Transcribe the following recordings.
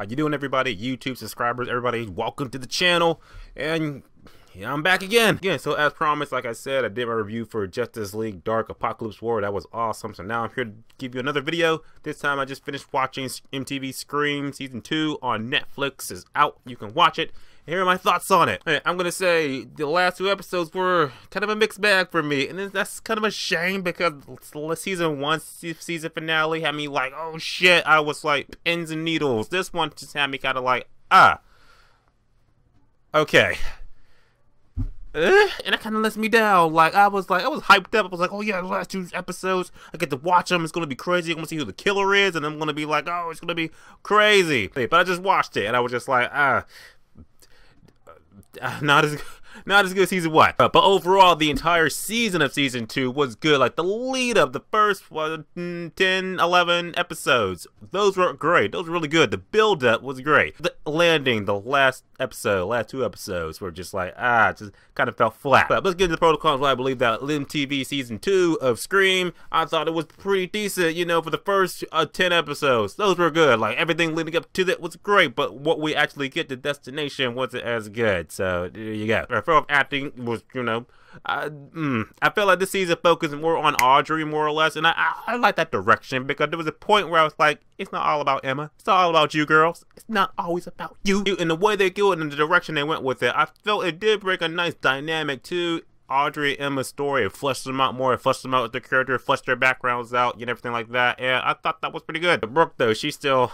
How you doing, everybody? YouTube subscribers, everybody, welcome to the channel. And yeah, I'm back again. So as promised, like I said, I did my review for Justice League Dark Apocalypse War. That was awesome. So now I'm here to give you another video. This time I just finished watching MTV Scream Season 2 on Netflix. It's out. You can watch it. Here are my thoughts on it. I'm gonna say the last two episodes were kind of a mixed bag for me, and that's kind of a shame because season 1 season finale had me like, oh shit, I was like pins and needles. This one just had me kind of like, okay. And that kind of lets me down. Like I was hyped up. I was like, oh yeah, the last two episodes, I get to watch them. It's gonna be crazy. I'm gonna see who the killer is, and I'm gonna be like, oh, it's gonna be crazy. But I just watched it, and I was just like, not as good as season 1. But overall, the entire season of season 2 was good. Like the lead up, the first 10, 11 episodes, those were great. Those were really good. The build up was great. The landing, the last two episodes were just like, just kind of fell flat. But let's get into the protocols. I believe that MTV season 2 of Scream, I thought it was pretty decent, you know, for the first 10 episodes. Those were good. Like everything leading up to that was great, but what we actually get to destination wasn't as good. So there you go. Film acting was, you know, I felt like this season focused more on Audrey more or less, and I like that direction because there was a point where I was like, it's not all about Emma, it's not all about you girls, it's not always about you. And the way they go it and the direction they went with it, I felt it did bring a nice dynamic to Audrey and Emma's story. It fleshed them out more, it fleshed them out with the character, fleshed their backgrounds out, and everything like that, and I thought that was pretty good. But Brooke, though, she's still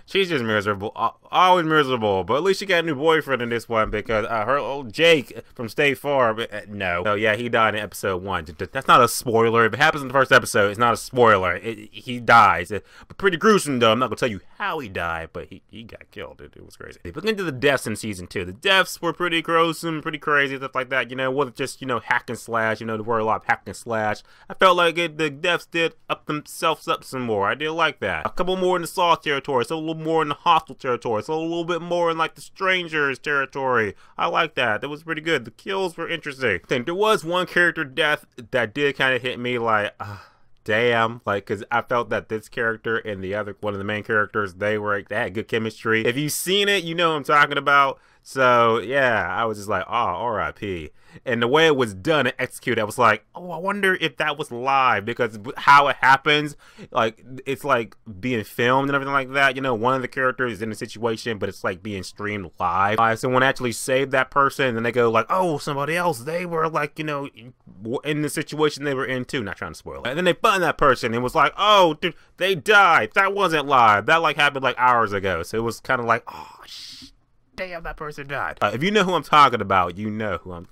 she's just miserable, always miserable, but at least she got a new boyfriend in this one because her old Jake from State Farm, no. Oh yeah, he died in episode 1. That's not a spoiler. If it happens in the first episode, it's not a spoiler. He dies. But pretty gruesome though. I'm not gonna tell you how he died, but he got killed. It was crazy. Looking into the deaths in season 2, the deaths were pretty gruesome, pretty crazy, stuff like that. You know, wasn't just, you know, hack and slash. You know, there were a lot of hack and slash. I felt like the deaths did up themselves up some more. I did like that. A couple more in the Saw territory, so a little more in the hostile territory, so a little bit more in like the strangers territory. I like that. That was pretty good. The kills were interesting. I think there was one character death that did kind of hit me like, damn, like, because I felt that this character and the other one of the main characters, they had good chemistry. If you've seen it, you know what I'm talking about. So yeah, I was just like, oh, R.I.P. And the way it was done and executed, I was like, oh, I wonder if that was live, because how it happens, like, it's like being filmed and everything like that. You know, one of the characters is in a situation, but it's like being streamed live. Someone actually saved that person, and then they go like, oh, somebody else, they were like, you know, in the situation they were in too. Not trying to spoil it. And then they find that person and it was like, oh, dude, they died. That wasn't live. That like happened like hours ago. So it was kind of like, oh, shit. Damn, that person died. If you know who I'm talking about, you know I'm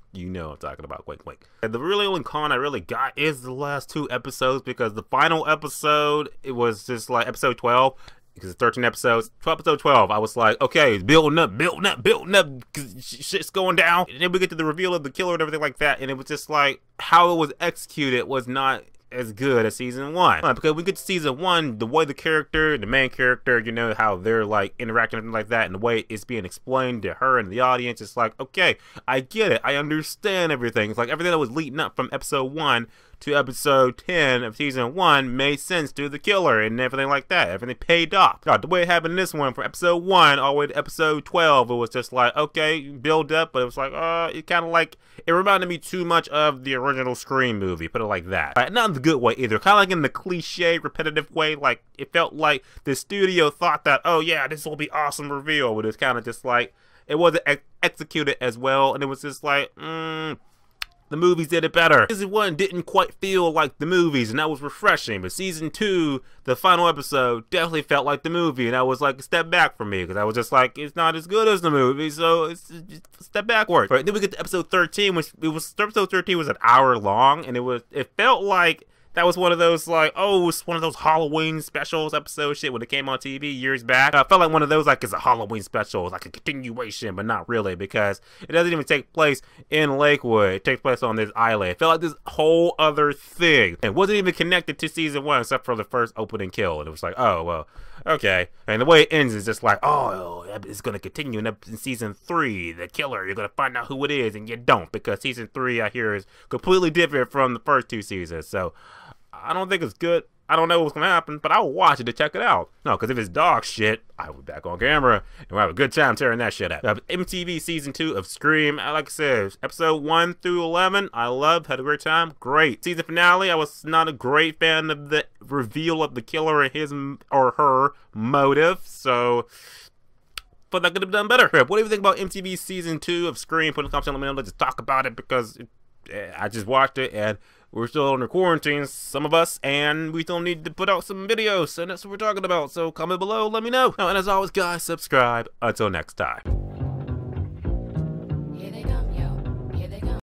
talking about. Wink, wink. The really only con I really got is the last 2 episodes, because the final episode, it was just like episode 12, because it's 13 episodes. Episode 12, I was like, okay, building up, because shit's going down. And then we get to the reveal of the killer and everything like that, and it was just like, how it was executed was not as good as season 1. Because we get to season 1, the way the main character, you know, how they're like interacting and like that, and the way it's being explained to her and the audience, it's like, okay, I get it, I understand everything. It's like everything that was leading up from episode 1 to episode 10 of season 1 made sense to the killer and everything like that. Everything paid off. God, the way it happened in this one, from episode 1 all the way to episode 12, it was just like, okay, build up, but it was like, it kind of like, it reminded me too much of the original Scream movie, put it like that. Not in the good way either, kind of like in the cliche, repetitive way. Like, it felt like the studio thought that, oh yeah, this will be awesome reveal, but it's kind of just like, it wasn't executed as well, and it was just like, the movies did it better. Season 1 didn't quite feel like the movies, and that was refreshing. But season 2, the final episode, definitely felt like the movie, and that was like a step back for me, because I was just like, it's not as good as the movie, so it's just a step backwards. Right, then we get to episode 13, which episode 13 was an hour long, and it felt like that was one of those, like, oh, it's one of those Halloween specials episode shit when it came on TV years back. I felt like one of those, like, it's a Halloween special, like a continuation, but not really, because it doesn't even take place in Lakewood. It takes place on this island. It felt like this whole other thing. It wasn't even connected to season 1 except for the first opening kill. And it was like, oh, well, okay. And the way it ends is just like, oh, it's going to continue in season 3. The killer, you're going to find out who it is, and you don't, because season 3, I hear, is completely different from the first 2 seasons. So I don't think it's good. I don't know what's gonna happen, but I'll watch it to check it out. No, because if it's dog shit, I will be back on camera and we'll have a good time tearing that shit up. MTV Season 2 of Scream, like I said, episode 1 through 11, I loved, had a great time, great. Season finale, I was not a great fan of the reveal of the killer and his or her motive, so but that could have done better. What do you think about MTV Season 2 of Scream? Put in the comments, let me know. Let's talk about it because I just watched it and we're still under quarantine, some of us, and we still need to put out some videos, and that's what we're talking about. So comment below, let me know. And as always, guys, subscribe. Until next time.